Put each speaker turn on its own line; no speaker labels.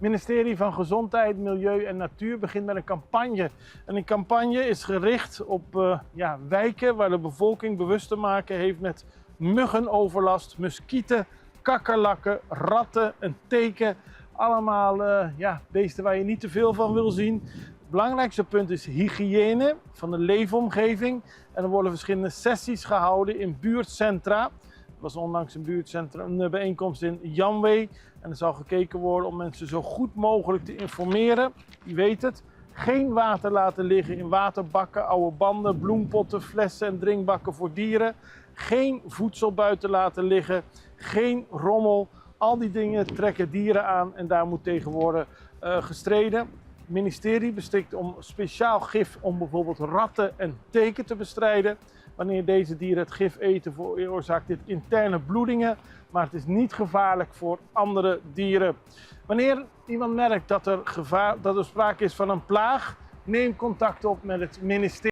ministerie van Gezondheid, Milieu en Natuur begint met een campagne. En die campagne is gericht op wijken waar de bevolking bewust te maken heeft met muggenoverlast, muskieten, kakkerlakken, ratten en teken. Allemaal beesten waar je niet te veel van wil zien. Het belangrijkste punt is hygiëne van de leefomgeving. En er worden verschillende sessies gehouden in buurtcentra. Er was onlangs een bijeenkomst in Janwee. En er zal gekeken worden om mensen zo goed mogelijk te informeren. Je weet het, geen water laten liggen in waterbakken, oude banden, bloempotten, flessen en drinkbakken voor dieren. Geen voedsel buiten laten liggen, geen rommel. Al die dingen trekken dieren aan en daar moet tegen worden gestreden. Het ministerie beschikt om speciaal gif om bijvoorbeeld ratten en teken te bestrijden. Wanneer deze dieren het gif eten, veroorzaakt dit interne bloedingen, maar het is niet gevaarlijk voor andere dieren. Wanneer iemand merkt dat er sprake is van een plaag, neem contact op met het ministerie.